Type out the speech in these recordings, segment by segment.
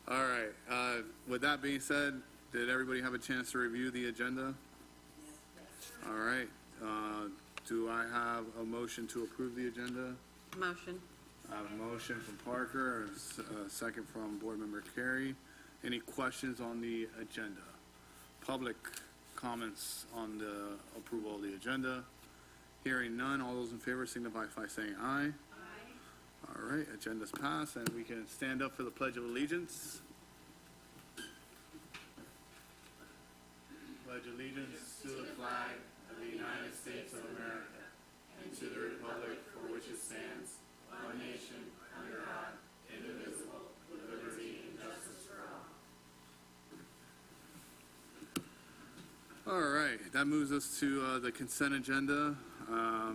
All right. With that being said, did everybody have a chance to review the agenda? All right. Do I have a motion to approve the agenda? Motion. I have a motion from Parker, a second from Board Member Carey. Any questions on the agenda? Public comments on the approval of the agenda? Hearing none, all those in favor signify by saying aye. Aye. All right, agenda's passed, and we can stand up for the Pledge of Allegiance. Pledge allegiance to the flag of the United States of America and to the republic for which it stands, one nation, under God, indivisible, with liberty and justice for all. All right, that moves us to the consent agenda.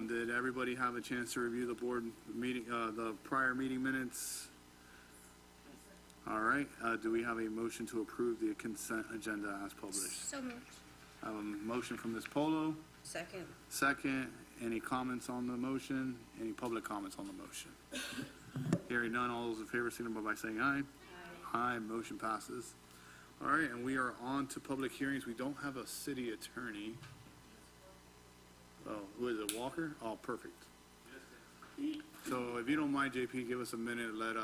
Did everybody have a chance to review the board meeting, the prior meeting minutes? All right, do we have a motion to approve the consent agenda as published? So moved. I have a motion from Ms. Polo. Second. Second. Any comments on the motion? Any public comments on the motion? Hearing none, all those in favor signify by saying aye. Aye. Aye, motion passes. All right, and we are on to public hearings. We don't have a city attorney. Oh, who is it, Walker? Oh, perfect. So if you don't mind, JP, give us a minute. Let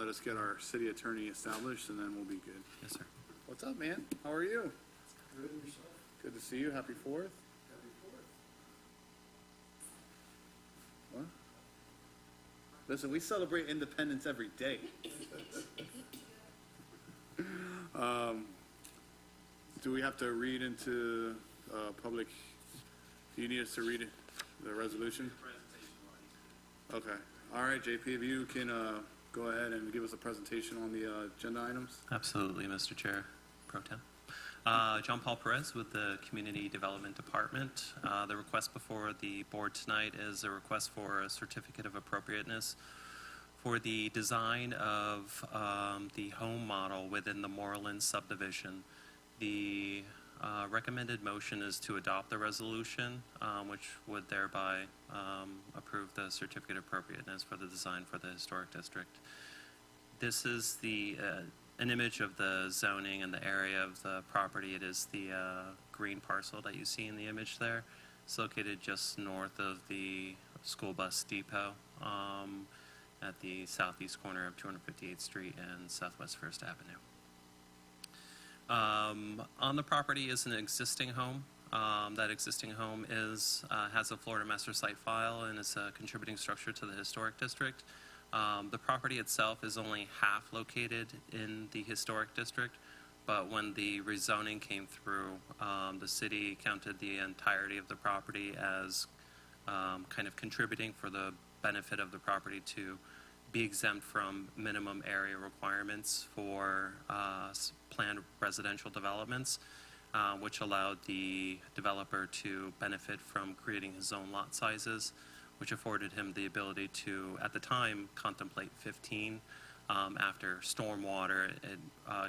us get our city attorney established, and then we'll be good. Yes, sir. What's up, man? How are you? Good, and yourself? Good to see you. Happy 4th. Happy 4th. What? Listen, we celebrate independence every day. Do we have to read into public? Do you need us to read it, the resolution? Okay. All right, JP, if you can go ahead and give us a presentation on the agenda items. Absolutely, Mr. Chair, Pro Tem. John Paul Perez with the Community Development Department. The request before the board tonight is a request for a certificate of appropriateness for the design of the home model within the Moreland subdivision. The recommended motion is to adopt the resolution, which would thereby approve the certificate of appropriateness for the design for the historic district. This is the an image of the zoning and the area of the property. It is the green parcel that you see in the image there. It's located just north of the school bus depot at the southeast corner of 258th Street and Southwest First Avenue. On the property is an existing home. That existing home has a Florida Master Site file and is a contributing structure to the historic district. The property itself is only half located in the historic district, but when the rezoning came through, the city counted the entirety of the property as kind of contributing for the benefit of the property to be exempt from minimum area requirements for planned residential developments, which allowed the developer to benefit from creating his own lot sizes, which afforded him the ability to, at the time, contemplate 15. After stormwater, it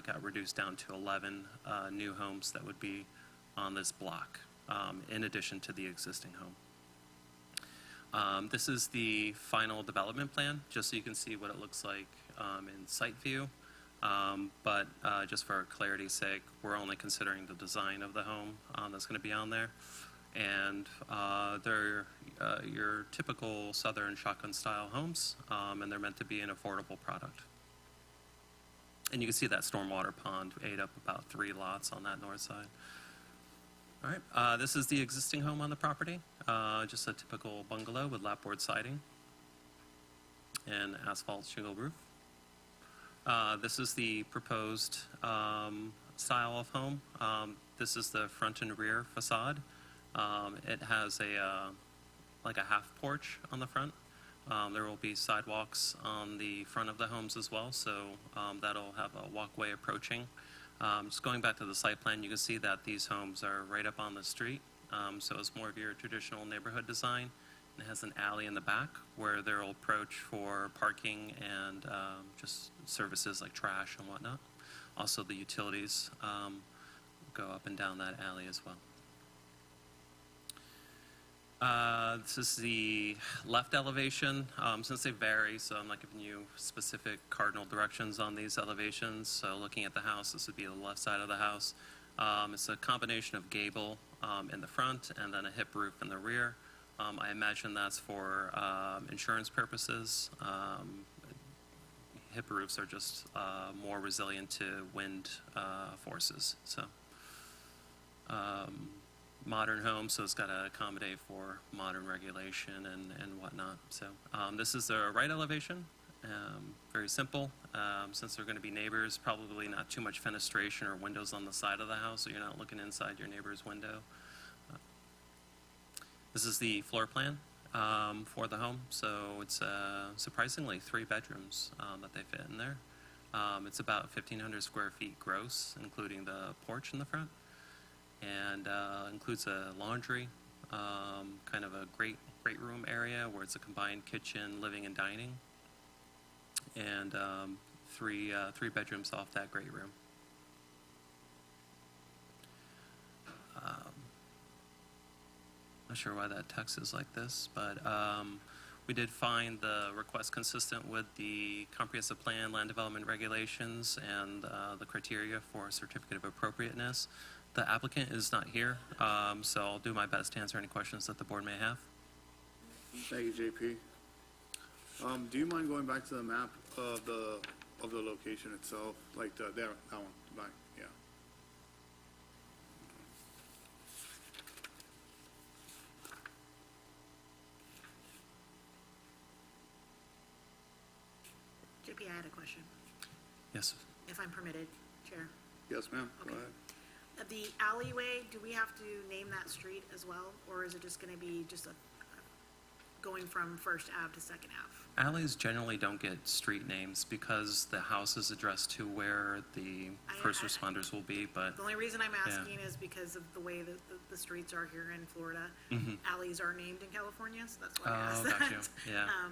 got reduced down to 11 new homes that would be on this block, in addition to the existing home. This is the final development plan, just so you can see what it looks like in site view. But just for clarity's sake, we're only considering the design of the home that's going to be on there. And they're your typical southern shotgun style homes, and they're meant to be an affordable product. And you can see that stormwater pond ate up about 3 lots on that north side. All right, this is the existing home on the property, just a typical bungalow with lapboard siding and asphalt shingle roof. This is the proposed style of home. This is the front and rear facade. It has like a half porch on the front. There will be sidewalks on the front of the homes as well, so that'll have a walkway approaching. Just going back to the site plan, you can see that these homes are right up on the street, so it's more of your traditional neighborhood design. It has an alley in the back where they'll approach for parking and just services like trash and whatnot. Also, the utilities go up and down that alley as well. This is the left elevation. Since they vary, so I'm not giving you specific cardinal directions on these elevations. So looking at the house, this would be the left side of the house. It's a combination of gable in the front and then a hip roof in the rear. I imagine that's for insurance purposes. Hip roofs are just more resilient to wind forces. So. Modern home, so it's got to accommodate for modern regulation and whatnot. So this is the right elevation, very simple. Since they're going to be neighbors, probably not too much fenestration or windows on the side of the house, so you're not looking inside your neighbor's window. This is the floor plan for the home, so it's surprisingly 3 bedrooms that they fit in there. It's about 1,500 square feet gross, including the porch in the front. And includes a laundry, kind of a great room area where it's a combined kitchen, living, and dining, and 3 bedrooms off that great room. Not sure why that text is like this, but we did find the request consistent with the comprehensive plan, land development regulations, and the criteria for certificate of appropriateness. The applicant is not here, so I'll do my best to answer any questions that the board may have. Thank you, JP. Do you mind going back to the map of the location itself, like that one, back, yeah. JP, I had a question, Yes. if I'm permitted, Chair. Yes, ma'am, go Okay. ahead. The alleyway, do we have to name that street as well, or is it just gonna be just going from First Ave to Second Ave? Alleys generally don't get street names because the house is addressed to where the first responders will be, but The only reason I'm asking is because of the way that the streets are here in Florida. Alleys are named in California, so that's why I asked that. got you, yeah.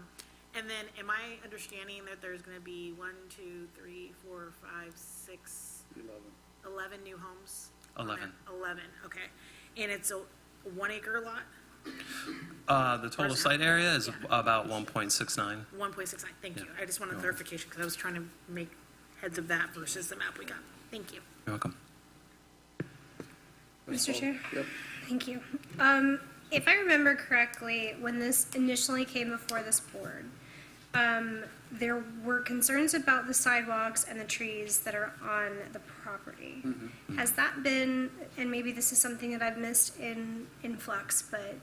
And then, am I understanding that there's gonna be 1, 2, 3, 4, 5, 6, 11 new homes? 11. 11, okay. And it's a 1 acre lot? The total site area is about 1.69. 1.69, thank you. Yeah. I just wanted clarification, because I was trying to make heads of that versus the map we got. Thank you. You're welcome. Mr. Chair? Yep. Thank you. If I remember correctly, when this initially came before this board, there were concerns about the sidewalks and the trees that are on the property. Has that been, and maybe this is something that I've missed in flux, but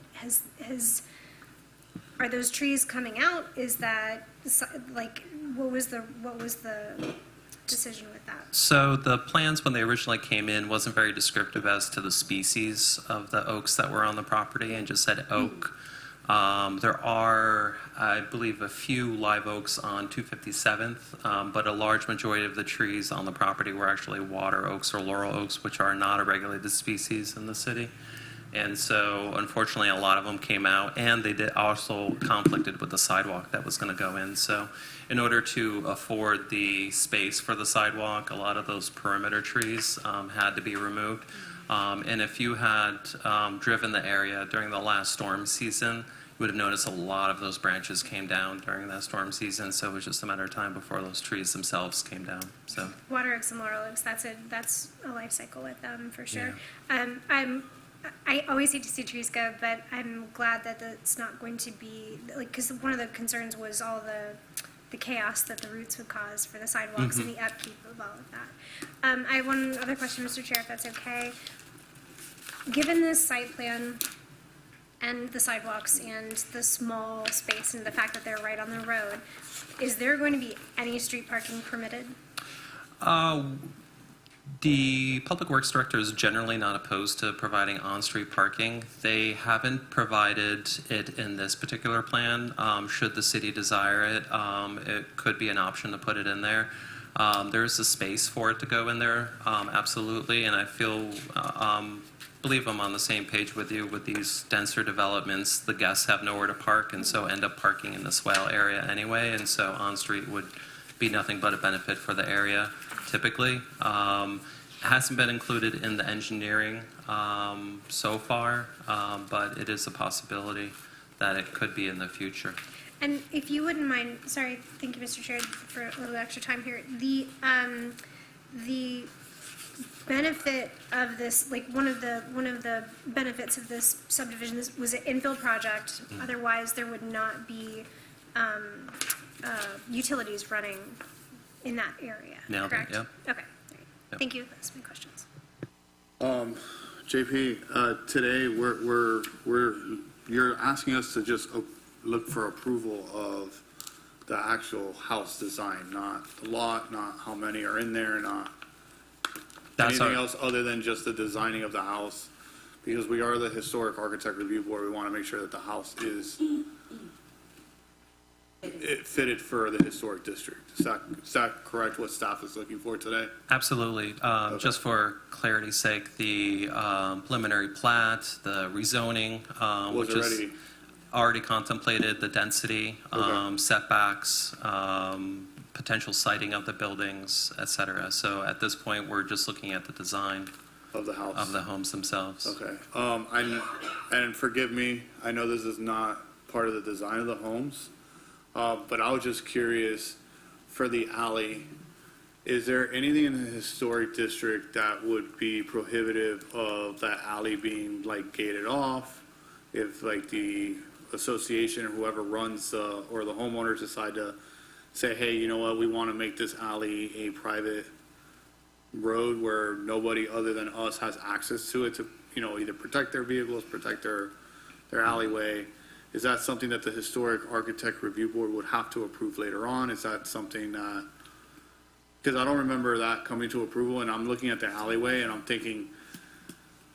are those trees coming out? Is that, like, what was the decision with that? So the plans, when they originally came in, wasn't very descriptive as to the species of the oaks that were on the property and just said oak. There are, I believe, a few live oaks on 257th, but a large majority of the trees on the property were actually water oaks or laurel oaks, which are not a regulated species in the city. And so, unfortunately, a lot of them came out, and they did also conflicted with the sidewalk that was going to go in. So, in order to afford the space for the sidewalk, a lot of those perimeter trees had to be removed. And if you had driven the area during the last storm season, you would have noticed a lot of those branches came down during that storm season. So it was just a matter of time before those trees themselves came down. So Water oaks and laurel oaks, that's a life cycle with them for sure. Yeah. I always hate to see trees go, but I'm glad that it's not going to be, like, because one of the concerns was all the chaos that the roots would cause for the sidewalks and the upkeep of all of that. I have one other question, Mr. Chair, if that's okay. Given this site plan and the sidewalks and the small space and the fact that they're right on the road, is there going to be any street parking permitted? the Public Works Director is generally not opposed to providing on-street parking. They haven't provided it in this particular plan. Should the city desire it, it could be an option to put it in there. There is a space for it to go in there, absolutely, and I believe I'm on the same page with you. With these denser developments, the guests have nowhere to park, and so end up parking in the swale area anyway, and so on-street would be nothing but a benefit for the area, typically. Hasn't been included in the engineering so far, but it is a possibility that it could be in the future. And if you wouldn't mind, sorry, thank you, Mr. Chair, for a little extra time here. The benefit of this, like one of the benefits of this subdivision was an infill project. Otherwise, there would not be utilities running in that area. Nailed it, Correct? yep. Okay. Yep. Thank you. That's my questions. JP, today you're asking us to just look for approval of the actual house design, not the lot, not how many are in there, not That's anything our, else other than just the designing of the house. Because we are the Historic Architect Review Board, we want to make sure that the house is fitted for the historic district. Is that correct, what staff is looking for today? absolutely. Just for clarity's sake, the preliminary plat, the rezoning, Was which is already, already contemplated, the density, Okay. setbacks, potential siting of the buildings, et cetera. So at this point, we're just looking at the design of the house? of the homes themselves. Okay, and forgive me, I know this is not part of the design of the homes, but I was just curious, for the alley, is there anything in the historic district that would be prohibitive of that alley being like gated off? If like the association or whoever runs, or the homeowners decide to say, hey, you know what, we want to make this alley a private road where nobody other than us has access to it to, you know, either protect their vehicles, protect their alleyway. Is that something that the Historic Architect Review Board would have to approve later on? Is that something that, because I don't remember that coming to approval, and I'm looking at the alleyway and I'm thinking,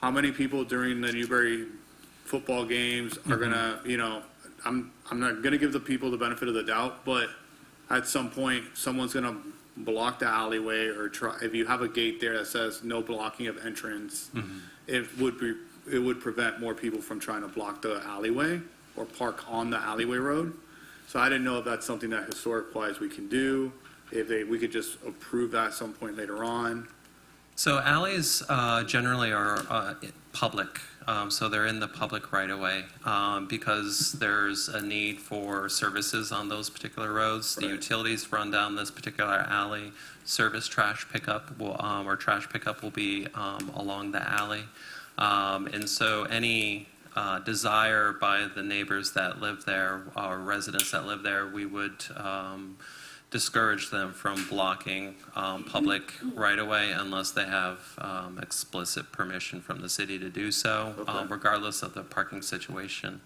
how many people during the Newberry football games are gonna, you know, I'm not gonna give the people the benefit of the doubt, but at some point, someone's gonna block the alleyway or try, if you have a gate there that says no blocking of entrance, it would prevent more people from trying to block the alleyway or park on the alleyway road. So I didn't know if that's something that historic-wise we can do, if we could just approve that at some point later on. So alleys generally are public, so they're in the public right-of-way because there's a need for services on those particular roads. The Right. utilities run down this particular alley. Service trash pickup will, or trash pickup will be along the alley. And so any desire by the neighbors that live there or residents that live there, we would discourage them from blocking public right-of-way unless they have explicit permission from the city to do so, Okay. Regardless of the parking situation,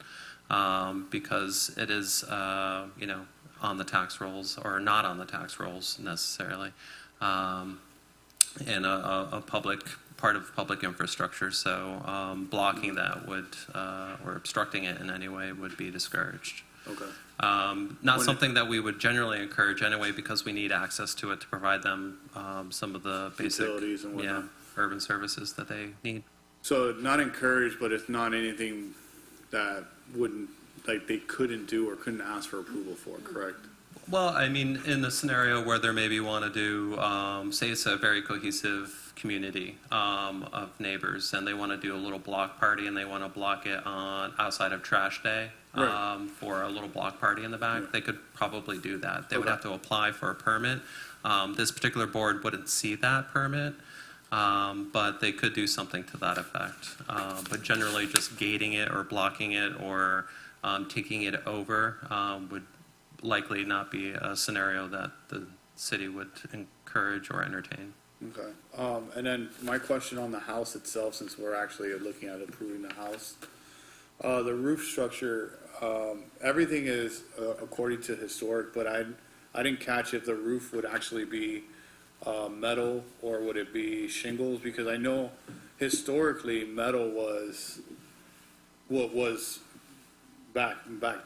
because it is, you know, on the tax rolls or not on the tax rolls necessarily, and a public part of public infrastructure. So blocking that would or obstructing it in any way would be discouraged. Okay. Not When it- something that we would generally encourage anyway, because we need access to it to provide them some of the basic, Utilities and whatnot. urban services that they need. So not encouraged, but it's not anything that wouldn't, like, they couldn't do or couldn't ask for approval for, correct? Well, I mean, in the scenario where they maybe want to do, say it's a very cohesive community of neighbors, and they want to do a little block party, and they want to block it on outside of trash day Right. for a little block party in the back, Yeah. they could probably do that. They would Okay. have to apply for a permit. This particular board wouldn't see that permit, but they could do something to that effect. But generally, just gating it or blocking it or taking it over would likely not be a scenario that the city would encourage or entertain. Okay. And then my question on the house itself, since we're actually looking at approving the house. The roof structure, everything is according to historic, but I didn't catch if the roof would actually be metal or would it be shingles? Because I know historically metal was what was back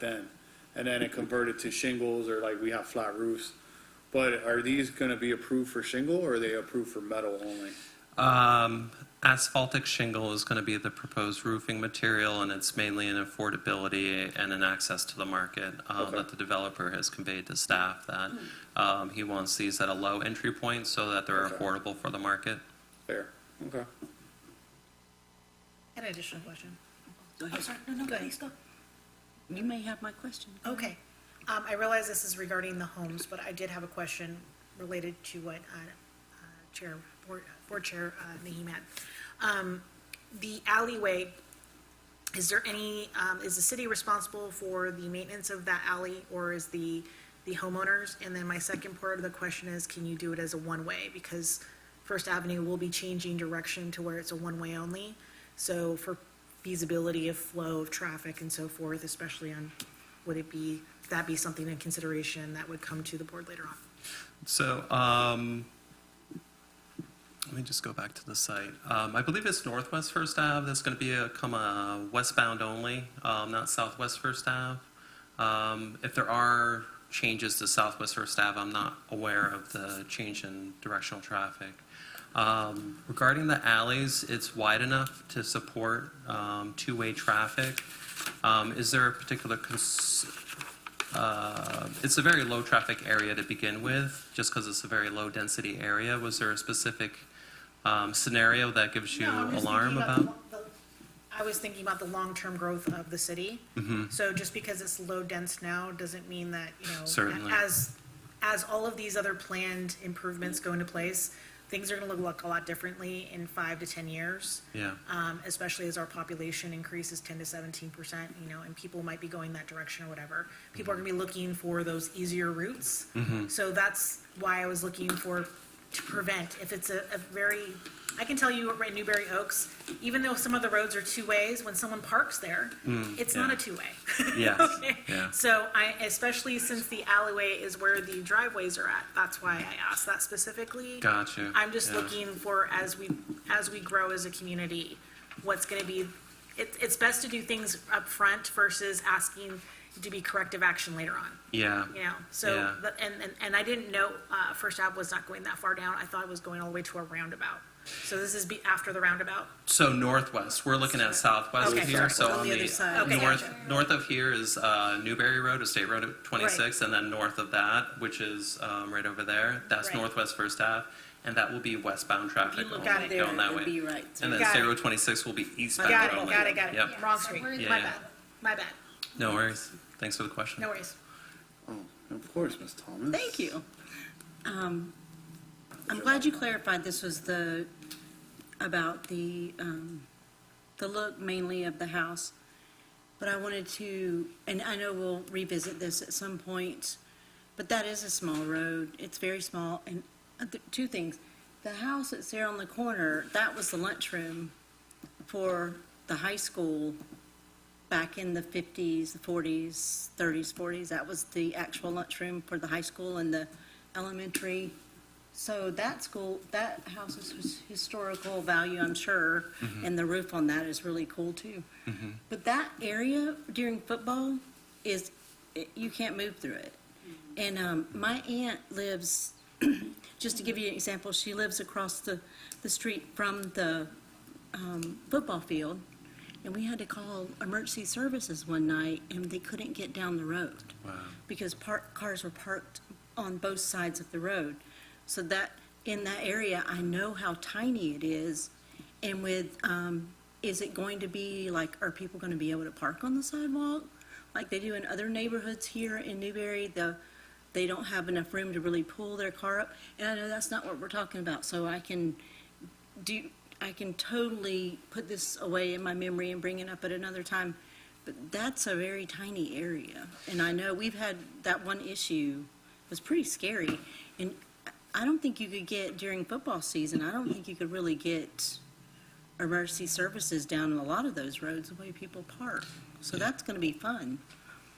then. And then it converted to shingles, or like we have flat roofs. But are these gonna be approved for shingle or are they approved for metal only? Asphaltic shingle is going to be the proposed roofing material, and it's mainly an affordability and an access to the market Okay. that the developer has conveyed to staff that he wants these at a low entry point so that they're Okay. affordable for the market. Fair, okay. An additional question. Go ahead. sorry. No, Go ahead. please go. You may have my question. Okay. I realize this is regarding the homes, but I did have a question related to what Board Chair Naheem had. The alleyway, is there any, is the city responsible for the maintenance of that alley, or is the homeowners? And then my second part of the question is, can you do it as a one-way? Because First Avenue will be changing direction to where it's a one-way only. So for feasibility of flow of traffic and so forth, especially on, would that be something in consideration that would come to the board later on? So, let me just go back to the site. I believe it's Northwest First Ave that's going to be come westbound only, not Southwest First Ave. If there are changes to Southwest First Ave, I'm not aware of the change in directional traffic. Regarding the alleys, it's wide enough to support two-way traffic. Is there a particular it's a very low traffic area to begin with, just because it's a very low density area. Was there a specific scenario that gives you No, I'm just alarm thinking about? I was thinking about the long-term growth of the city. So just because it's low dense now, doesn't mean that, Certainly. as all of these other planned improvements go into place, things are gonna look a lot differently in 5 to 10 years. Yeah. Especially as our population increases 10 to 17%, and people might be going that direction or whatever. People are gonna be looking for those easier routes. So that's why I was looking to prevent, if it's a very, I can tell you at Newberry Oaks, even though some of the roads are two ways, when someone parks there, it's not yeah. a two-way. Yes, Okay? yeah. So especially since the alleyway is where the driveways are at, that's why I asked that specifically. Got you. I'm just Yeah. looking for, as we grow as a community, what's gonna be, it's best to do things up front versus asking to be corrective action later on. Yeah. So, Yeah. and I didn't know, First Ave was not going that far down, I thought it was going all the way to a roundabout. So this is after the roundabout? So northwest, we're looking at southwest Okay, here, sorry. so On on the other the side. Okay, north, gotcha. north of here is Newberry Road, a state road at 26, and then north of that, which is right over there, that's Right. Northwest First Ave, and that will be westbound traffic Look only, Got out it. there, going that it'll way. be right. And then Got State it. Road 26 will be eastbound Got only. it, got it. Yep. Wrong street, we're- my Yeah, bad, my bad, No worries. Thanks for the question. no worries. Oh, of course, Ms. Thomas. Thank you. I'm glad you clarified this was about the look mainly of the house. But I wanted to, and I know we'll revisit this at some point, but that is a small road. It's very small. And two things. The house that's there on the corner, that was the lunchroom for the high school back in the 50s, the 40s, 30s, 40s. That was the actual lunchroom for the high school and the elementary. So that house is historical value, I'm sure, and the roof on that is really cool too. But that area during football you can't move through it. And my aunt lives, just to give you an example, she lives across the street from the football field, and we had to call emergency services one night, and they couldn't get down the road because cars were parked on both sides of the road. So that, in that area, I know how tiny it is, and is it going to be like, are people going to be able to park on the sidewalk like they do in other neighborhoods here in Newberry? They don't have enough room to really pull their car up, and I know that's not what we're talking about, so I can totally put this away in my memory and bring it up at another time, but that's a very tiny area, and I know we've had that one issue. It was pretty scary, and I don't think you could get, during football season, I don't think you could really get emergency services down a lot of those roads the way people park. So that's going to be fun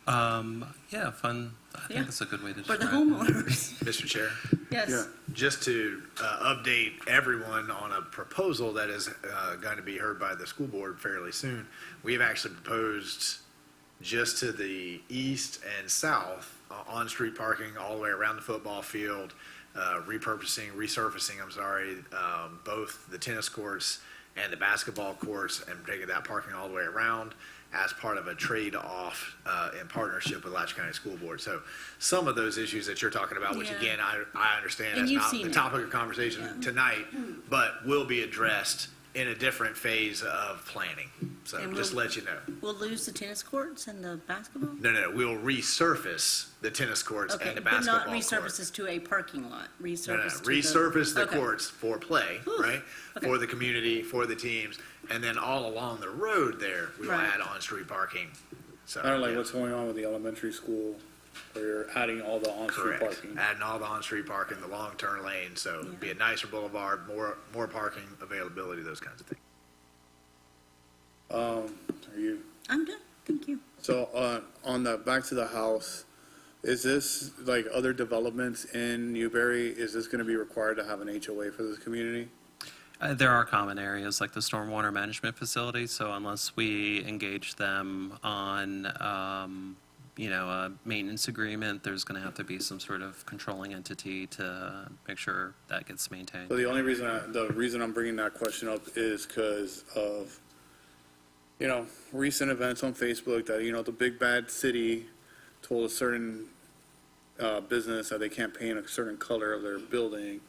Yeah, fun. I Yeah. think it's a good way to for the describe it. homeowners. Mr. Chair, Yes. Yeah. just to update everyone on a proposal that is going to be heard by the school board fairly soon, we have actually proposed just to the east and south on-street parking all the way around the football field, resurfacing, both the tennis courts and the basketball courts, and taking that parking all the way around as part of a trade-off in partnership with Latch County School Board. So some of those issues that you're talking about, which Yeah. again, I understand And is you've not seen the it. topic of conversation tonight, but will be addressed in a different phase of planning. So And just we'll- let you know. We'll lose the tennis courts and the basketball? No, we'll resurface the tennis courts Okay, and the but basketball not court. resurfaces to a parking lot, No, resurface to the. resurface the Okay. courts for play, right? Okay. For the community, for the teams, and then all along the road there, we will Right. add on-street parking. So, Kind of like yeah. what's going on with the elementary school, where you're adding all the on-street Correct. parking. Adding all the on-street parking, the long-turn lane, so it'd be a nicer boulevard, more parking availability, those kinds of things. Are you, I'm done, thank you. so, on the, back to the house, is this, like other developments in Newberry, is this gonna be required to have an HOA for this community? There are common areas like the stormwater management facility, so unless we engage them on, a maintenance agreement, there's going to have to be some sort of controlling entity to make sure that gets maintained. So the only reason, the reason I'm bringing that question up is because of, recent events on Facebook that, the big bad city told a certain business that they can't paint a certain color of their building.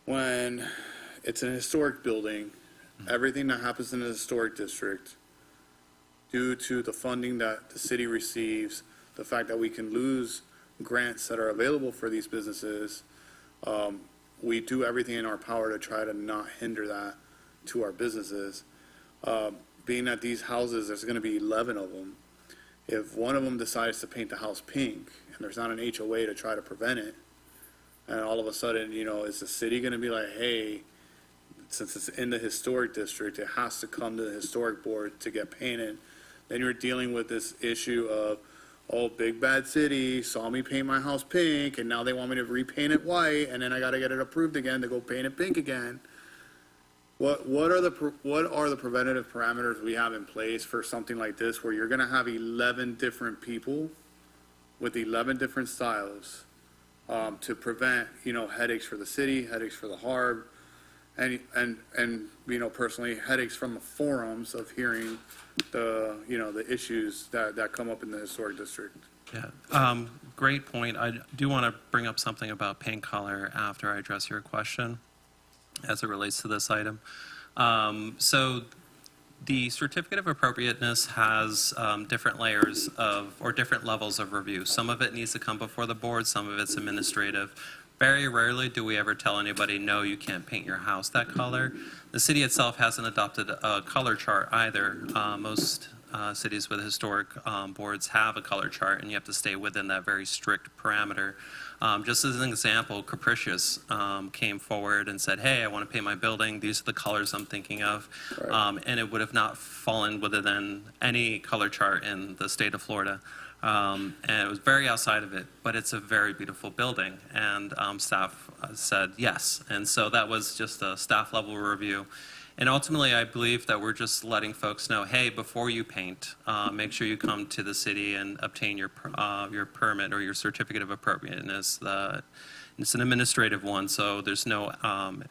When it's an historic building, everything that happens in the historic district, due to the funding that the city receives, the fact that we can lose grants that are available for these businesses, we do everything in our power to try to not hinder that to our businesses. Being that these houses, there's gonna be 11 of them. If one of them decides to paint the house pink, and there's not an HOA to try to prevent it, and all of a sudden, is the city gonna be like, hey, since it's in the historic district, it has to come to the historic board to get painted? Then you're dealing with this issue of, oh, big bad city saw me paint my house pink, and now they want me to repaint it white, and then I gotta get it approved again to go paint it pink again. What are the preventative parameters we have in place for something like this, where you're gonna have 11 different people with 11 different styles, to prevent, headaches for the city, headaches for the harb, and personally, headaches from the forums of hearing the issues that come up in the historic district. Yeah, great point. I do want to bring up something about paint color after I address your question as it relates to this item. So the certificate of appropriateness has different layers or different levels of review. Some of it needs to come before the board, some of it's administrative. Very rarely do we ever tell anybody, no, you can't paint your house that color. The city itself hasn't adopted a color chart either. Most cities with historic boards have a color chart, and you have to stay within that very strict parameter. Just as an example, Capricious came forward and said, hey, I want to paint my building. These are the colors I'm thinking of. Right. And it would have not fallen within any color chart in the state of Florida. And it was very outside of it, but it's a very beautiful building. And staff said yes. And so that was just a staff level review. And ultimately, I believe that we're just letting folks know, hey, before you paint, make sure you come to the city and obtain your permit or your certificate of appropriateness. It's an administrative one, so there's no,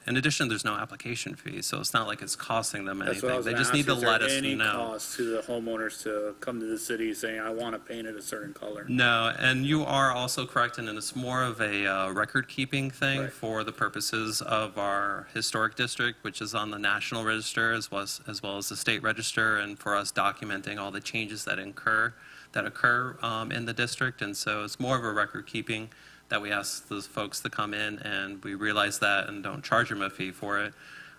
in addition, there's no application fee, so it's not like it's costing them That's what I anything. was They gonna just need ask, to is there let us any know. cost to the homeowners to come to the city saying, I want to paint it a certain color? No, and you are also correct, and it's more of a record-keeping thing Right. for the purposes of our historic district, which is on the National Register as well as the State Register, and for us documenting all the changes that occur in the district. And so it's more of a record-keeping that we ask those folks to come in, and we realize that and don't charge them a fee for it.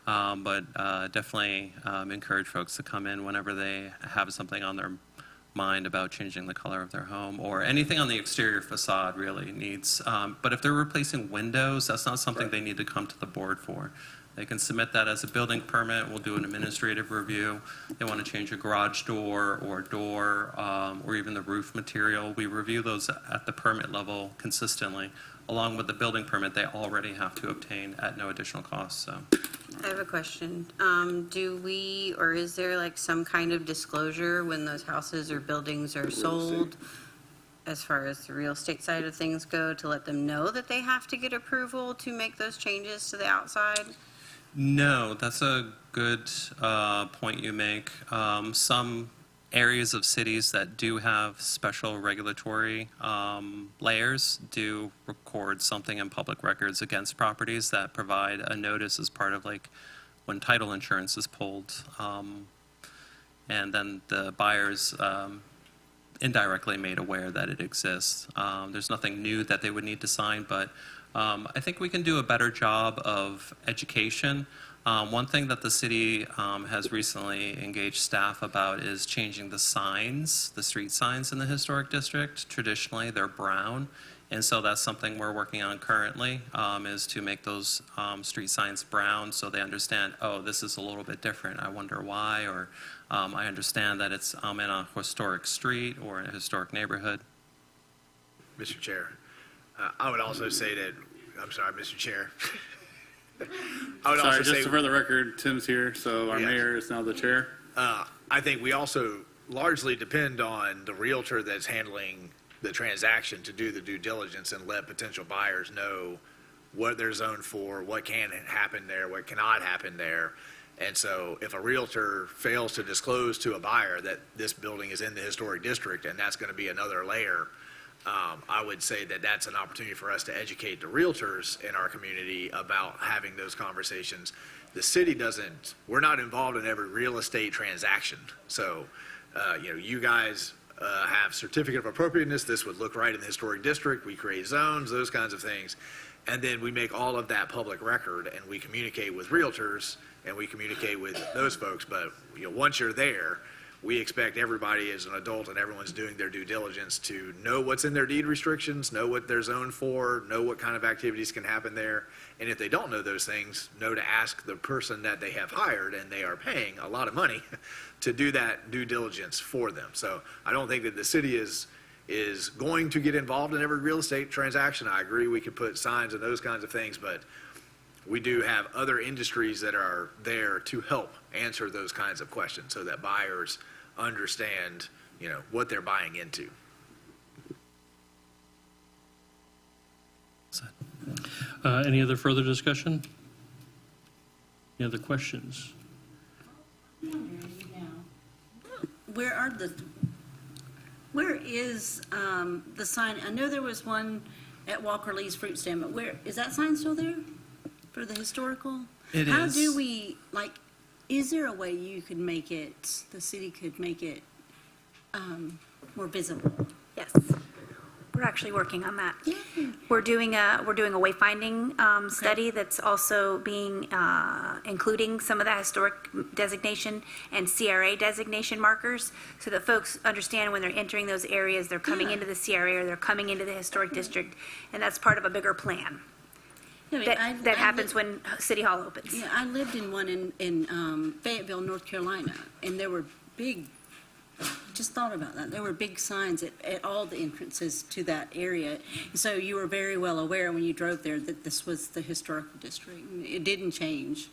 But definitely encourage folks to come in whenever they have something on their mind about changing the color of their home, or anything on the exterior facade really needs. But if they're replacing windows, that's not something they need to come to the board for. They can submit that as a building permit. We'll do an administrative review. They want to change a garage door, or even the roof material. We review those at the permit level consistently. Along with the building permit, they already have to obtain at no additional cost, so. I have a question. Do we, or is there like some kind of disclosure when those houses or buildings are sold, as far as the real estate side of things go, to let them know that they have to get approval to make those changes to the outside? No, that's a good point you make. Some areas of cities that do have special regulatory layers do record something in public records against properties that provide a notice as part of like when title insurance is pulled. And then the buyers indirectly made aware that it exists. There's nothing new that they would need to sign, but I think we can do a better job of education. One thing that the city has recently engaged staff about is changing the signs, the street signs in the historic district. Traditionally, they're brown, and so that's something we're working on currently, is to make those street signs brown so they understand, oh, this is a little bit different. I wonder why, or I understand that it's in a historic street or in a historic neighborhood. Mr. Chair, I would also say that, I'm sorry, Mr. Chair. I would Sorry, also just say, for the record, Tim's here, so our Yes. mayor is now the chair. I think we also largely depend on the realtor that's handling the transaction to do the due diligence and let potential buyers know what they're zoned for, what can happen there, what cannot happen there. And so if a realtor fails to disclose to a buyer that this building is in the historic district and that's going to be another layer, I would say that that's an opportunity for us to educate the realtors in our community about having those conversations. The city doesn't, we're not involved in every real estate transaction. So, you guys have certificate of appropriateness. This would look right in the historic district. We create zones, those kinds of things. And then we make all of that public record and we communicate with realtors and we communicate with those folks. But, once you're there, we expect everybody as an adult and everyone's doing their due diligence to know what's in their deed restrictions, know what they're zoned for, know what kind of activities can happen there. And if they don't know those things, know to ask the person that they have hired and they are paying a lot of money to do that due diligence for them. So I don't think that the city is going to get involved in every real estate transaction. I agree we could put signs and those kinds of things, but we do have other industries that are there to help answer those kinds of questions so that buyers understand, what they're buying into. Any other further discussion? Any other questions? Where is the sign? I know there was one at Walker Lee's Fruit Stand, but where, is that sign still there for the historical? It How is. do we, is there a way you could make it, the city could make it more visible? Yes, we're actually working on that. We're doing a wayfinding study that's also being, including some of the historic designation and CRA designation markers, so that folks understand when they're entering those areas, they're coming into the CRA or they're coming into the historic district, and that's part of a bigger plan. That happens when City Hall opens. Yeah, I lived in one in Fayetteville, North Carolina, and there were big, just thought about that, there were big signs at all the entrances to that area. So you were very well aware when you drove there that this was the historical district. It didn't change.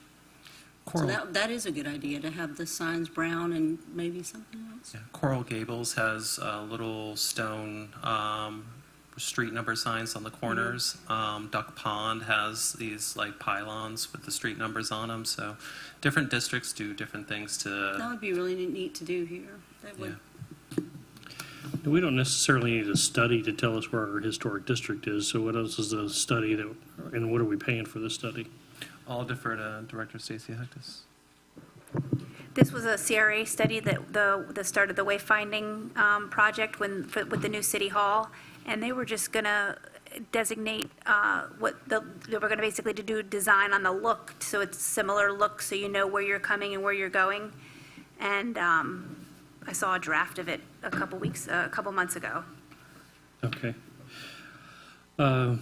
So that is a good idea, to have the signs brown and maybe something else. Yeah, Coral Gables has little stone street number signs on the corners. Duck Pond has these like pylons with the street numbers on them. So different districts do different things to. That would be really neat to do here. That would. We don't necessarily need a study to tell us where our historic district is, so what else is the study that, and what are we paying for the study? I'll defer to Director Stacy Hectus. This was a CRA study that the start of the wayfinding project with the new City Hall, and they were just going to designate they were going to basically to do design on the look, so it's similar look, so you know where you're coming and where you're going. And I saw a draft of it a couple months ago. Okay. So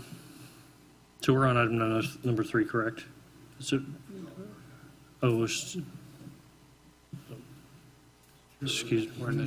we're on item number 3, correct? Is it? Oh, excuse me. Read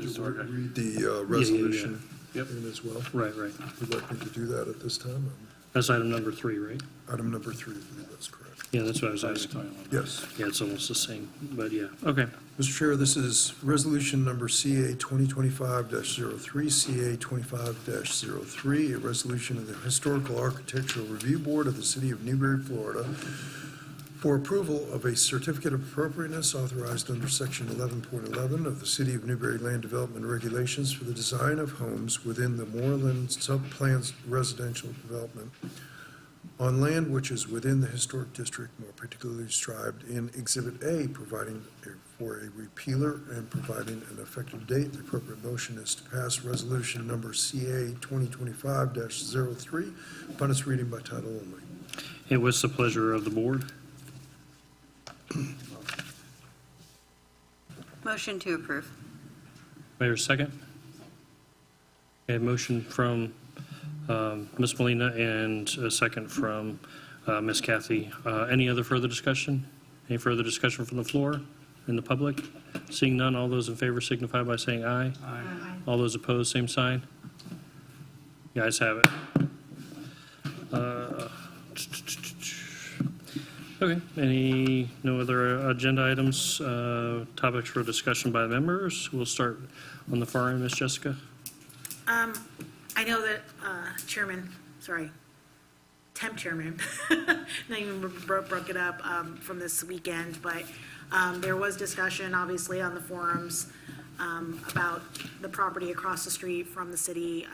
the resolution Yep. in as well. Right. Would you like me to do that at this time? That's item number 3, right? Item number 3, I believe that's correct. Yeah, that's what I was asking. Yes. Yeah, it's almost the same, but yeah, okay. Mr. Chair, this is resolution number CA 2025-03, CA 25-03, a resolution of the Historical Architectural Review Board of the City of Newberry, Florida, for approval of a certificate of appropriateness authorized under Section 11.11 of the City of Newberry Land Development Regulations for the design of homes within the Moreland Subplans Residential Development on land which is within the historic district, more particularly described in Exhibit A, providing for a repealer and providing an effective date. The appropriate motion is to pass resolution number CA 2025-03 upon its reading by title only. It was the pleasure of the board. Motion to approve. Mayor, second. A motion from Ms. Molina and a second from Ms. Kathy. Any other further discussion? Any further discussion from the floor in the public? Seeing none, all those in favor signify by saying aye. Aye. All those opposed, same sign. The ayes have it. Okay, no other agenda items, topics for discussion by members? We'll start on the far end, Ms. Jessica. I know that temp chairman, not even broke it up from this weekend, but there was discussion, obviously, on the forums about the property across the street from the city,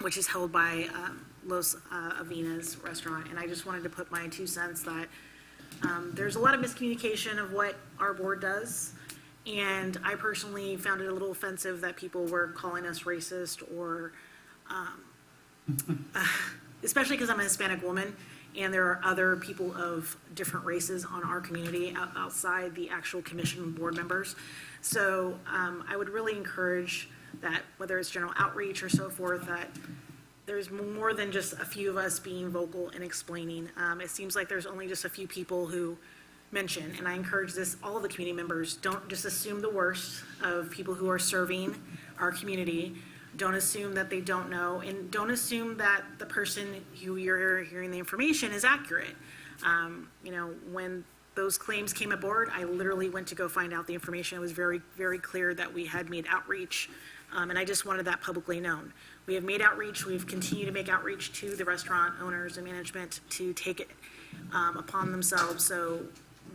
which is held by Los Avenas Restaurant, and I just wanted to put my 2 cents that there's a lot of miscommunication of what our board does, and I personally found it a little offensive that people were calling us racist or especially because I'm a Hispanic woman, and there are other people of different races on our community outside the actual commission and board members. So I would really encourage that, whether it's general outreach or so forth, that there's more than just a few of us being vocal and explaining. It seems like there's only just a few people who mention, and I encourage all of the community members, don't just assume the worst of people who are serving our community. Don't assume that they don't know, and don't assume that the person who you're hearing the information is accurate. When those claims came aboard, I literally went to go find out the information. It was very, very clear that we had made outreach, and I just wanted that publicly known. We have made outreach. We've continued to make outreach to the restaurant owners and management to take it upon themselves. So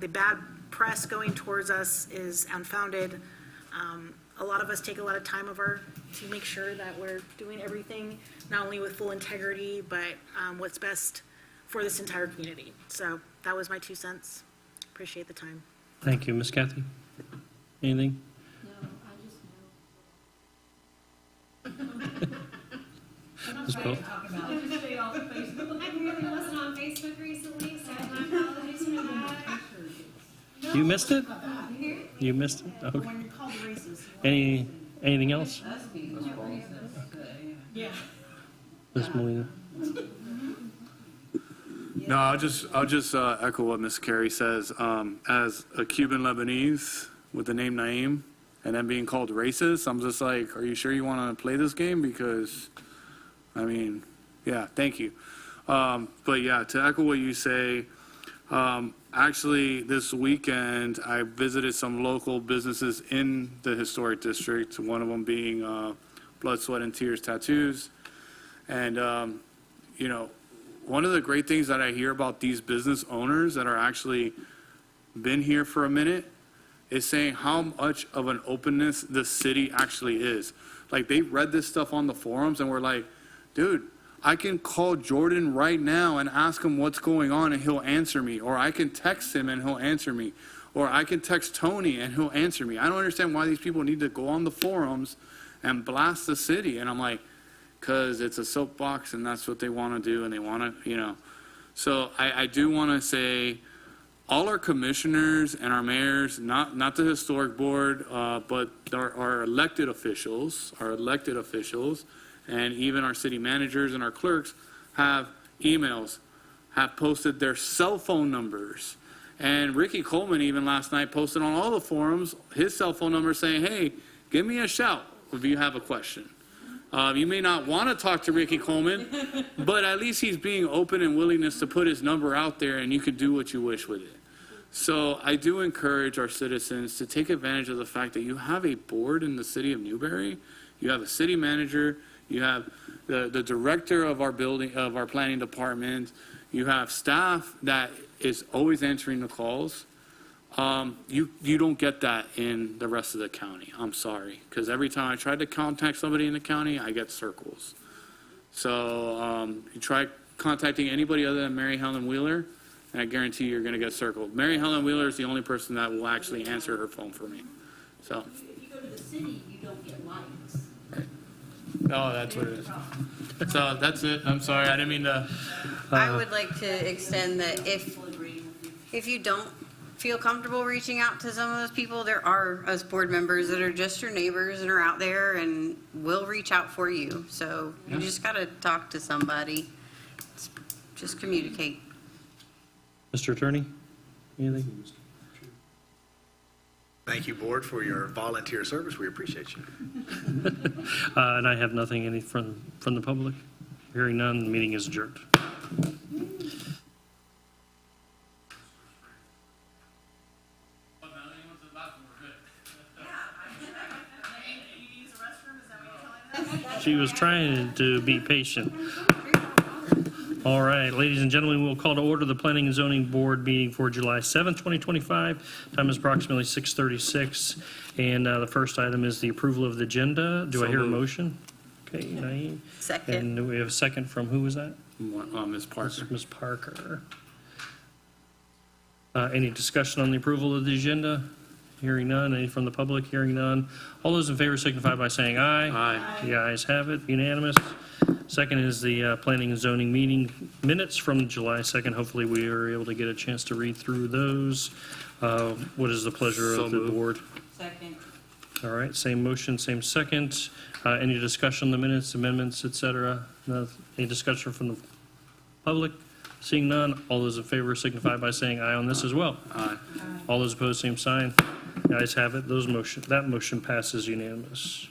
the bad press going towards us is unfounded. A lot of us take a lot of time to make sure that we're doing everything not only with full integrity, but what's best for this entire community. So that was my 2 cents. Appreciate the time. Thank you. Ms. Kathy? Anything? No, I just know. Ms. Pope? I really wasn't on Facebook recently, so my apologies for that. You missed it? You missed it? Okay. Anything else? Yeah. Ms. Molina? No, I'll just echo what Ms. Carey says. As a Cuban Lebanese with the name Naeem and then being called racist, I'm just like, are you sure you want to play this game? Because, I mean, yeah, thank you. But yeah, to echo what you say, actually this weekend I visited some local businesses in the historic district, one of them being Blood, Sweat, and Tears Tattoos. And, one of the great things that I hear about these business owners that are actually been here for a minute is saying how much of an openness the city actually is. Like, they read this stuff on the forums and were like, dude, I can call Jordan right now and ask him what's going on and he'll answer me. Or I can text him and he'll answer me. Or I can text Tony and he'll answer me. I don't understand why these people need to go on the forums and blast the city. And I'm like, because it's a soapbox and that's what they want to do and they want to, So I do want to say all our commissioners and our mayors, not the historic board, but our elected officials, and even our city managers and our clerks have emails, have posted their cell phone numbers. And Ricky Coleman even last night posted on all the forums his cell phone number saying, hey, give me a shout if you have a question. You may not want to talk to Ricky Coleman, but at least he's being open and willingness to put his number out there and you can do what you wish with it. So I do encourage our citizens to take advantage of the fact that you have a board in the city of Newberry, you have a city manager, you have the director of our building, of our planning department, You have staff that is always answering the calls. You don't get that in the rest of the county. I'm sorry, because every time I try to contact somebody in the county, I get circles. So you try contacting anybody other than Mary Helen Wheeler, and I guarantee you're going to get circled. Mary Helen Wheeler is the only person that will actually answer her phone for me. So. If you go to the city, you don't get likes. Oh, that's what it is. So that's it. I'm sorry. I didn't mean to. I would like to extend that if you don't feel comfortable reaching out to some of those people, there are us board members that are just your neighbors and are out there and will reach out for you. So you just got to talk to somebody. Just communicate. Mr. Attorney, anything? Thank you, board, for your volunteer service. We appreciate you. And I have nothing any from the public. Hearing none, the meeting is adjourned. She was trying to be patient. All right, ladies and gentlemen, we'll call to order the Planning and Zoning Board meeting for July 7th, 2025. Time is approximately 6:36. And the first item is the approval of the agenda. Do I hear a motion? Okay, Naeem. Second. And do we have a second from, who was that? Ms. Parker. Ms. Parker. Any discussion on the approval of the agenda? Hearing none. Any from the public? Hearing none. All those in favor signify by saying aye. Aye. The ayes have it, unanimous. Second is the Planning and Zoning meeting minutes from July 2nd. Hopefully we are able to get a chance to read through those. What is the pleasure So of the moved. board? Second. All right, same motion, same second. Any discussion on the minutes, amendments, et cetera? No, any discussion from the public? Seeing none, all those in favor signify by saying aye on this as well. Aye. All those opposed, same sign. The ayes have it. That motion passes unanimous.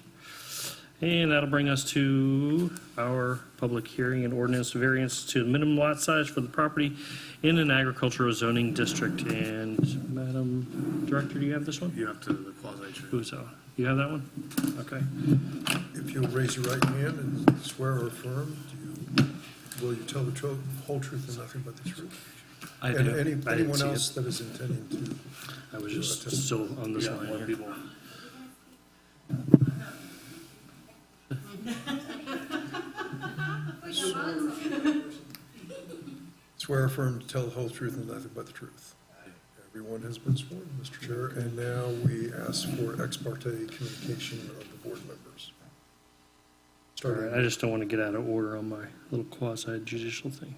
And that'll bring us to our public hearing and ordinance variance to minimum lot size for the property in an agricultural zoning district. And Madam Director, do you have this one? You have to the quasi-chair. Who's that? You have that one? Okay. If you'll raise your right hand and swear or affirm, will you tell the whole truth and nothing but the truth? I And do. I didn't anyone see else it. that is intending to. I was just still on this line here. Swear or affirm to tell the whole truth and nothing but the truth. Everyone has been sworn, Mr. Chair, and now we ask for ex parte communication of the board members. All right, I Starting, just don't want to get out of order on my little quasi judicial thing.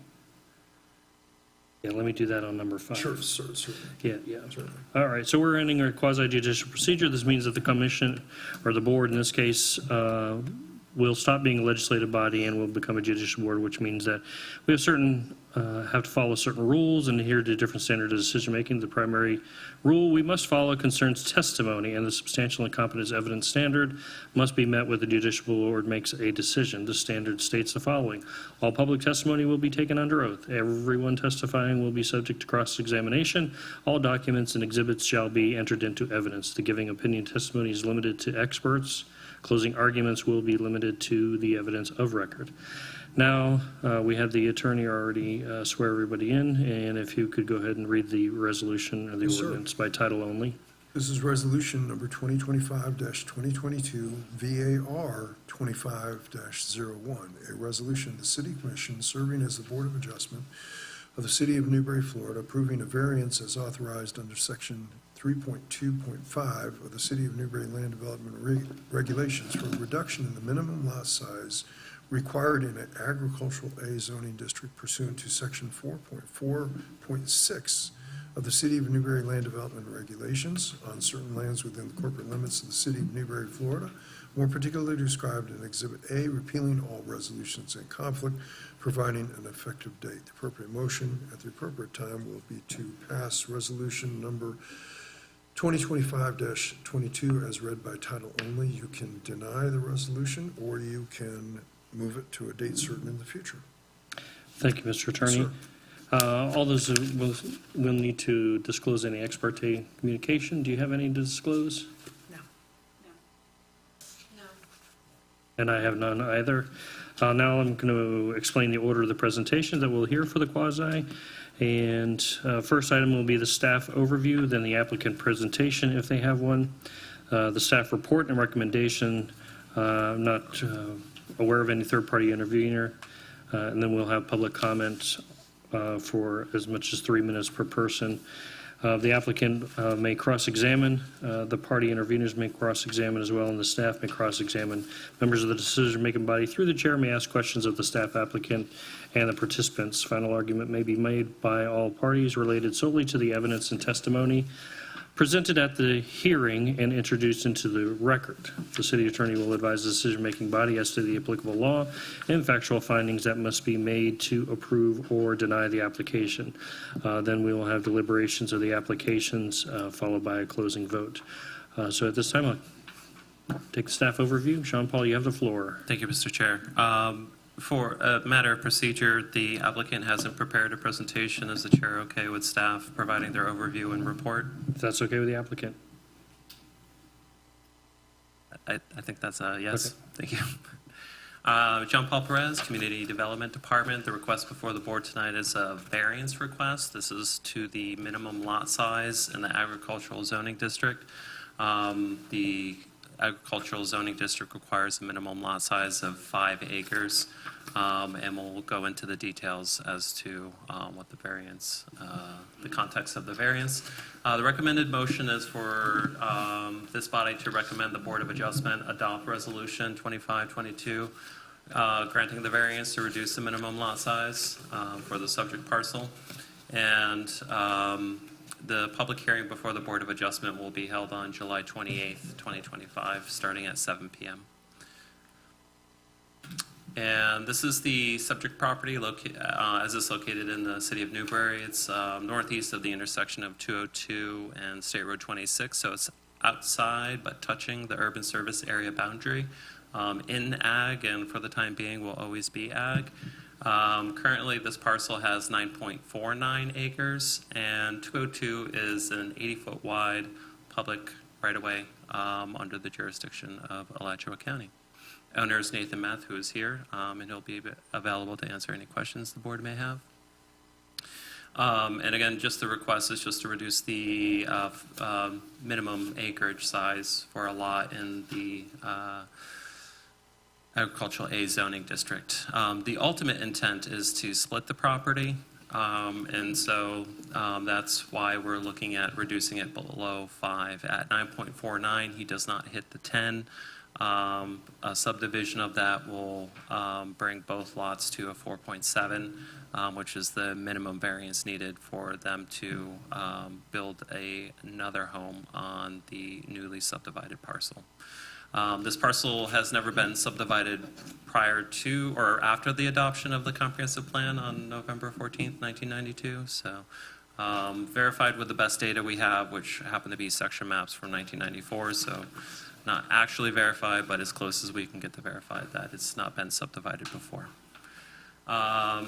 Yeah, let me do that on number 5. sure, certainly, Yeah. certainly. All right, so we're ending our quasi judicial procedure. This means that the commission, or the board in this case, will stop being a legislative body and will become a judicial board, which means that we have to follow certain rules and adhere to different standards of decision-making. The primary rule we must follow concerns testimony, and the substantial and competent evidence standard must be met when the judicial board makes a decision. The standard states the following: all public testimony will be taken under oath. Everyone testifying will be subject to cross-examination. All documents and exhibits shall be entered into evidence. The giving opinion testimony is limited to experts. Closing arguments will be limited to the evidence of record. Now, we had the attorney already swear everybody in, and if you could go ahead and read the resolution or the Yes, sir. ordinance by title only. This is resolution number 2025-2022, VAR 25-01, a resolution of the City Commission serving as the Board of Adjustment of the City of Newberry, Florida, approving a variance as authorized under Section 3.2.5 of the City of Newberry Land Development Regulations for a reduction in the minimum lot size required in an agricultural A zoning district pursuant to Section 4.4.6 of the City of Newberry Land Development Regulations on certain lands within the corporate limits of the City of Newberry, Florida, more particularly described in Exhibit A, repealing all resolutions in conflict, providing an effective date. The appropriate motion at the appropriate time will be to pass resolution number 2025-22 as read by title only. You can deny the resolution, or you can move it to a date certain in the future. Thank you, Mr. Attorney. All those who will need to disclose any ex parte communication. Do you have any to disclose? No. And I have none either. Now I'm going to explain the order of the presentation that we'll hear for the quasi. And first item will be the staff overview, then the applicant presentation if they have one, the staff report and recommendation. I'm not aware of any third-party intervener. And then we'll have public comments for as much as 3 minutes per person. The applicant may cross-examine, the party interveners may cross-examine as well, and the staff may cross-examine. Members of the decision-making body through the chair may ask questions of the staff applicant and the participants. Final argument may be made by all parties related solely to the evidence and testimony presented at the hearing and introduced into the record. The city attorney will advise the decision-making body as to the applicable law and factual findings that must be made to approve or deny the application. Then we will have deliberations of the applications followed by a closing vote. So at this time, I'll take the staff overview. Sean Paul, you have the floor. Thank you, Mr. Chair. For a matter of procedure, the applicant hasn't prepared a presentation. Is the chair okay with staff providing their overview and report? If that's okay with the applicant. I think that's a yes. Okay. Thank you. John Paul Perez, Community Development Department. The request before the board tonight is a variance request. This is to the minimum lot size in the agricultural zoning district. The agricultural zoning district requires a minimum lot size of 5 acres, and we'll go into the details as to what the variance, the context of the variance. The recommended motion is for this body to recommend the Board of Adjustment adopt Resolution 2522, granting the variance to reduce the minimum lot size for the subject parcel. And the public hearing before the Board of Adjustment will be held on July 28th, 2025, starting at 7 p.m. And this is the subject property as it's located in the city of Newberry. It's northeast of the intersection of 202 and State Road 26, so it's outside but touching the urban service area boundary. In ag, and for the time being will always be ag. Currently, this parcel has 9.49 acres, and 202 is an 80-foot wide public right-of-way under the jurisdiction of Alachua County. Owner is Nathan Math, who is here, and he'll be available to answer any questions the board may have. And again, just the request is just to reduce the minimum acreage size for a lot in the agricultural A zoning district. The ultimate intent is to split the property, and so that's why we're looking at reducing it below 5. At 9.49, he does not hit the 10. A subdivision of that will bring both lots to a 4.7, which is the minimum variance needed for them to build another home on the newly subdivided parcel. This parcel has never been subdivided prior to or after the adoption of the comprehensive plan on November 14th, 1992. So verified with the best data we have, which happen to be section maps from 1994. So not actually verified, but as close as we can get to verified that it's not been subdivided before.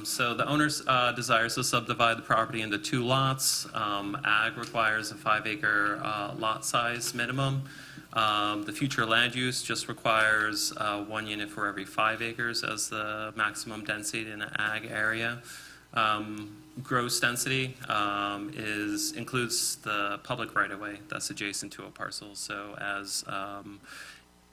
So the owner desires to subdivide the property into 2 lots. Ag requires a 5-acre lot size minimum. The future land use just requires 1 unit for every 5 acres as the maximum density in an ag area. Gross density includes the public right-of-way that's adjacent to a parcel. So as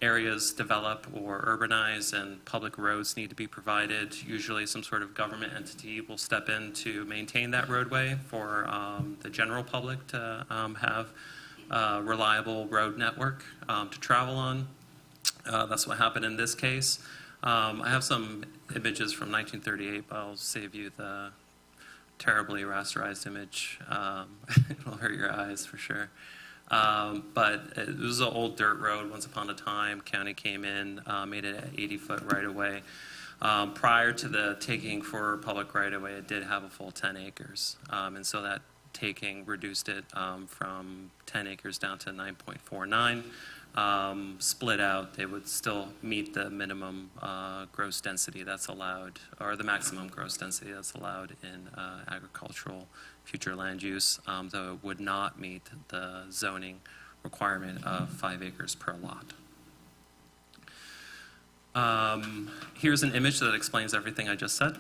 areas develop or urbanize and public roads need to be provided, usually some sort of government entity will step in to maintain that roadway for the general public to have reliable road network to travel on. That's what happened in this case. I have some images from 1938, but I'll save you the terribly rasterized image. It'll hurt your eyes for sure. But it was an old dirt road once upon a time. County came in, made it an 80-foot right-of-way. Prior to the taking for public right-of-way, it did have a full 10 acres. And so that taking reduced it from 10 acres down to 9.49. Split out, they would still meet the minimum gross density that's allowed, or the maximum gross density that's allowed in agricultural future land use, though it would not meet the zoning requirement of 5 acres per lot. Here's an image that explains everything I just said.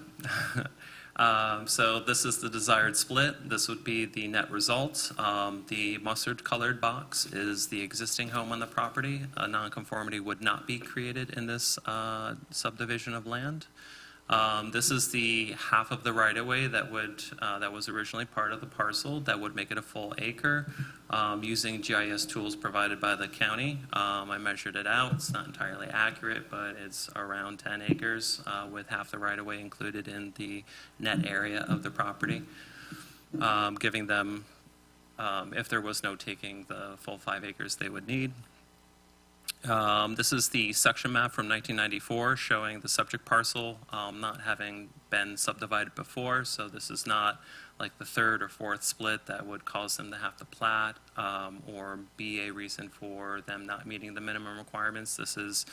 So this is the desired split. This would be the net result. The mustard-colored box is the existing home on the property. A nonconformity would not be created in this subdivision of land. This is the half of the right-of-way that was originally part of the parcel that would make it a full acre. Using GIS tools provided by the county, I measured it out. It's not entirely accurate, but it's around 10 acres with half the right-of-way included in the net area of the property, giving them, if there was no taking, the full 5 acres they would need. This is the section map from 1994 showing the subject parcel not having been subdivided before, so this is not like the third or fourth split that would cause them to have to plat or be a reason for them not meeting the minimum requirements. This is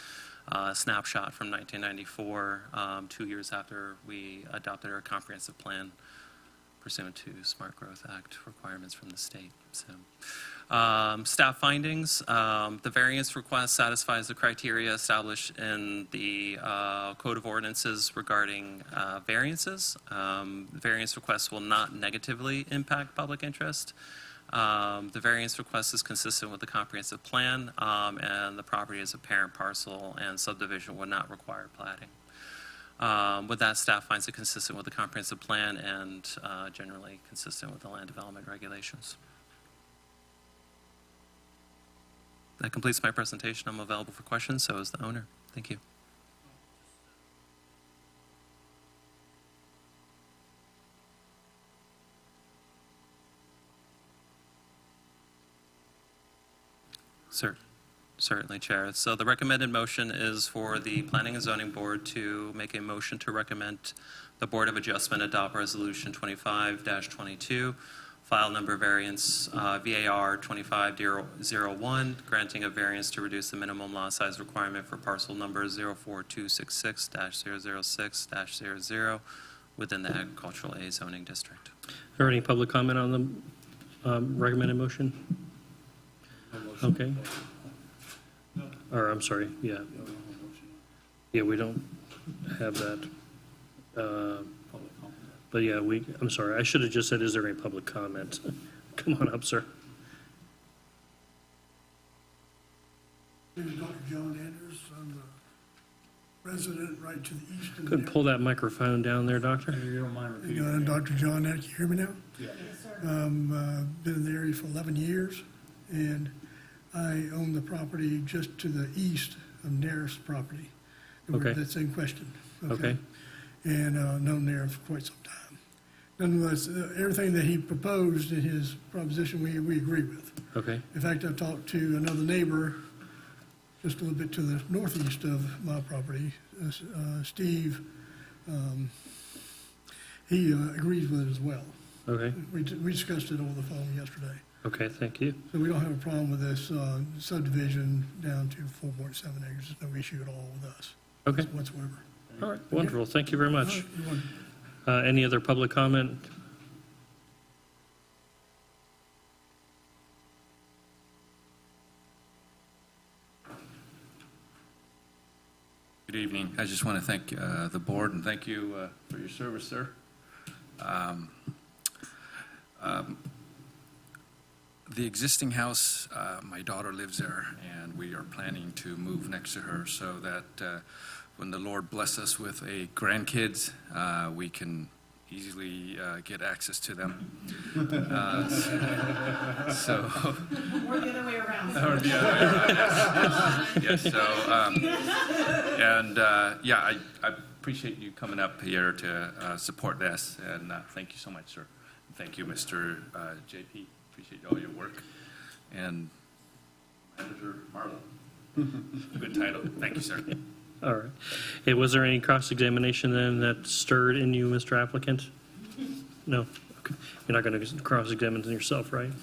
a snapshot from 1994, 2 years after we adopted our comprehensive plan pursuant to Smart Growth Act requirements from the state. So. Staff findings, the variance request satisfies the criteria established in the Code of Ordinances regarding variances. Variance requests will not negatively impact public interest. The variance request is consistent with the comprehensive plan, and the property is a parent parcel, and subdivision would not require platting. With that, staff finds it consistent with the comprehensive plan and generally consistent with the land development regulations. That completes my presentation. I'm available for questions, so is the owner. Thank you. Certainly, Chair. So the recommended motion is for the Planning and Zoning Board to make a motion to recommend the Board of Adjustment adopt Resolution 25-22, file number variance VAR 2501, granting a variance to reduce the minimum lot size requirement for parcel number 04266-006-00 within the Agricultural A zoning district. Is there any public comment on the recommended motion? Okay. Or, I'm sorry, yeah. Yeah, we don't have that. But yeah, I'm sorry, I should have just said, is there any public comment? Come on up, sir. My name is Dr. John Anders. I'm a resident right to the east of Could pull that microphone down there, Doctor. I'm Dr. John Anders. Can you hear me now? Yes, sir. Been in the area for 11 years, and I own the property just to the east of Nair's property. Okay. That's in question. Okay. And known there for quite some time. Nonetheless, everything that he proposed in his proposition, we agree with. Okay. In fact, I've talked to another neighbor just a little bit to the northeast of my property, Steve. He agrees with it as well. Okay. We discussed it over the phone yesterday. Okay, thank you. So we don't have a problem with this subdivision down to 4.7 acres. There's no issue at all with us. Okay. Whatsoever. All right, wonderful. Thank you very much. You're welcome. Any other public comment? Good evening. I just want to thank the board and thank you for your service, sir. The existing house, my daughter lives there, and we are planning to move next to her so that when the Lord bless us with a grandkids, we can easily get access to them. Or the other way around. Yes, so, I appreciate you coming up here to support this, and thank you so much, sir. Thank you, Mr. JP. Appreciate all your work. And Manager Marlowe. Good title. Thank you, sir. All right. Hey, was there any cross-examination then that stirred in you, Mr. Applicant? No? Okay. You're not going to cross-examine yourself, right?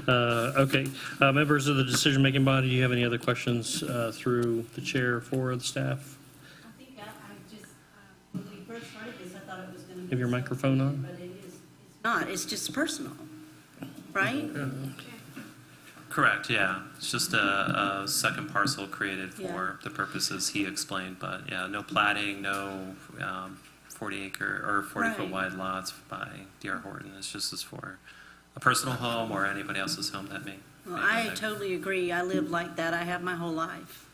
Okay. Members of the decision-making body, do you have any other questions through the chair for the staff? I think I just, when we first started this, I thought it was going to be. Have your microphone on? But it's not. It's just personal, right? Correct, yeah. It's just a second parcel created for Yeah. the purposes he explained, but yeah, no plating, no 40-acre or 40-foot Right. wide lots by D.R. Horton. It's just as for a personal home or anybody else's home that may. Well, may I own it. totally agree. I live like that. I have my whole life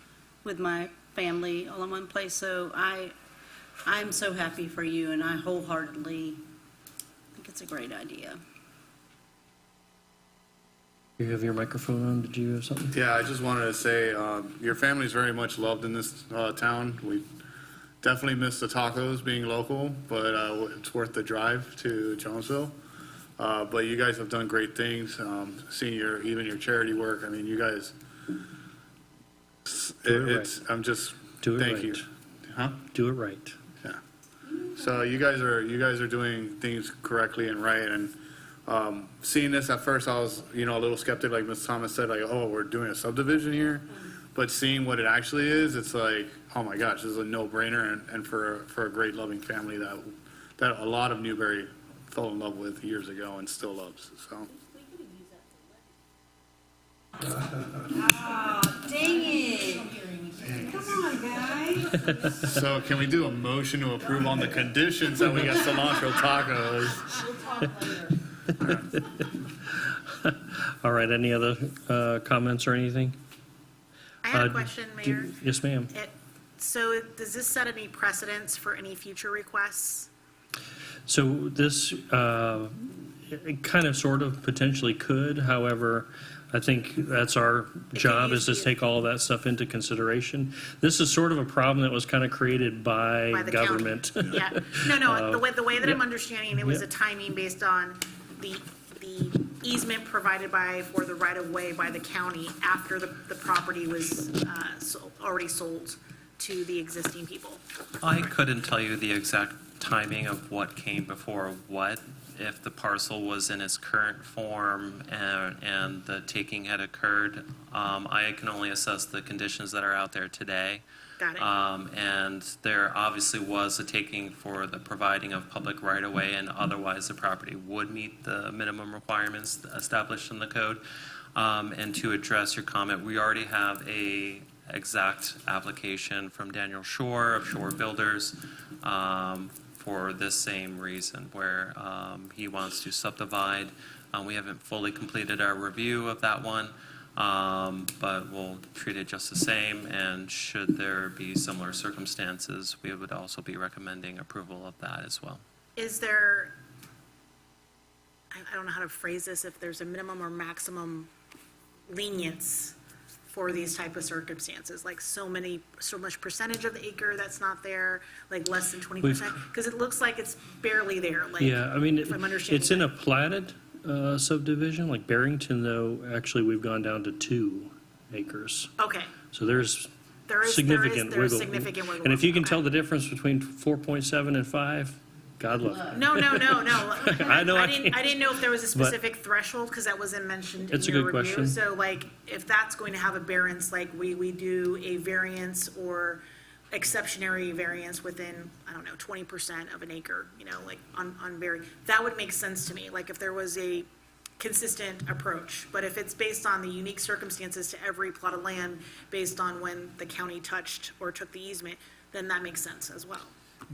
with my family all in one place. So I'm so happy for you, and I wholeheartedly think it's a great idea. You have your microphone on. Did you have something? Yeah, I just wanted to say, your family's very much loved in this town. We definitely miss the tacos being local, but it's worth the drive to Jonesville. But you guys have done great things, seeing even your charity work. I mean, you guys, Do it it's, I'm just, Do it thank right. you. Huh? Do it right. Yeah. So you guys are doing things correctly and right, and seeing this at first, I was a little skeptic, like Ms. Thomas said, like, oh, we're doing a subdivision here, but seeing what it actually is, it's like, oh my gosh, this is a no-brainer, and for a great loving family that a lot of Newberry fell in love with years ago and still loves. So so can we do a motion to approve on the conditions that we got cilantro tacos? All right, any other comments or anything? I had a Uh, question, Mayor. Yes, ma'am. So does this set any precedents for any future requests? So this it kind of sort of potentially could, however, I think that's our job, is to take all of that stuff into consideration. This is sort of a problem that was kind of created by By the county? government. Yeah, no, the way that I'm yeah. understanding it was Yeah. a timing based on the easement provided for the right-of-way by the county after the property was already sold to the existing people. I couldn't tell you the exact timing of what came before what, if the parcel was in its current form and the taking had occurred. I can only assess the conditions that are out there today. Got it? And there obviously was a taking for the providing of public right-of-way, and otherwise the property would meet the minimum requirements established in the code. And to address your comment, we already have a exact application from Daniel Shore of Shore Builders for this same reason, where he wants to subdivide. We haven't fully completed our review of that one, but we'll treat it just the same, and should there be similar circumstances, we would also be recommending approval of that as well. Is there, I don't know how to phrase this, if there's a minimum or maximum lenience for these type of circumstances, like so much percentage of the acre that's not there, like less than 20%? Because it looks like it's barely there, like, Yeah, I mean, if I'm understanding it's in that. a platted subdivision, like Barrington, though, actually, we've gone down to 2 acres. Okay, So there's there is significant wiggle. significant wiggle And if you room, can tell okay. the difference between 4.7 and 5, God love you. No. I know I can't- I didn't know if there was a specific threshold, because that wasn't mentioned in It's a your good review. question. So like, if that's going to have a variance, like we do a variance or exceptionary variance within, I don't know, 20% of an acre, like on that would make sense to me, like if there was a consistent approach. But if it's based on the unique circumstances to every plot of land, based on when the county touched or took the easement, then that makes sense as well.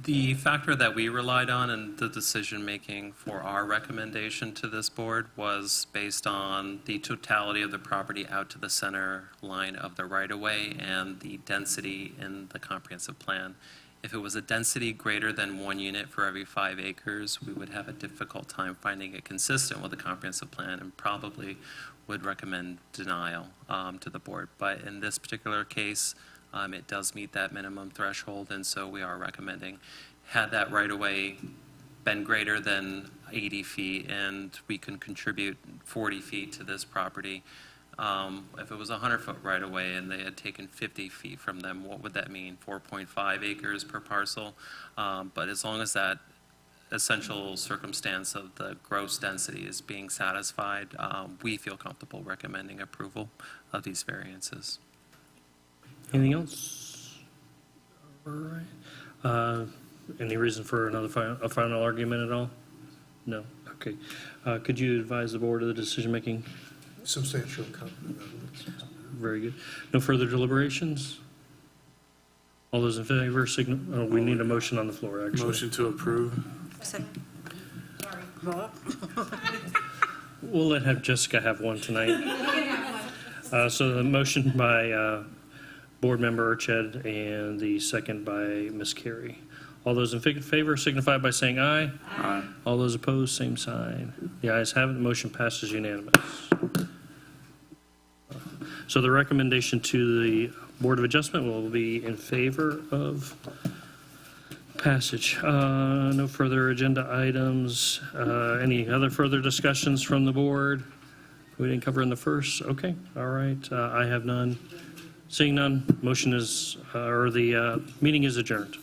The factor that we relied on in the decision-making for our recommendation to this board was based on the totality of the property out to the center line of the right-of-way and the density in the comprehensive plan. If it was a density greater than 1 unit for every 5 acres, we would have a difficult time finding it consistent with the comprehensive plan, and probably would recommend denial to the board. But in this particular case, it does meet that minimum threshold, and so we are recommending. Had that right-of-way been greater than 80 feet and we can contribute 40 feet to this property, if it was a 100-foot right-of-way and they had taken 50 feet from them, what would that mean? 4.5 acres per parcel? But as long as that essential circumstance of the gross density is being satisfied, we feel comfortable recommending approval of these variances. Anything else? All right. Any reason for a final argument at all? No? Okay. Could you advise the board of the decision-making substantial competent evidence. Very good. No further deliberations? All those in favor, we need a motion on the floor, actually. Motion to approve. We'll have Jessica have one tonight. So the motion by Board Member Urched and the second by Ms. Carey. All those in favor signify by saying aye. Aye. All those opposed, same sign. The ayes have it, the motion passes unanimous. So the recommendation to the Board of Adjustment will be in favor of passage. No further agenda items. Any other further discussions from the board? We didn't cover in the first? Okay, all right. I have none. Seeing none, motion is, or the meeting is adjourned.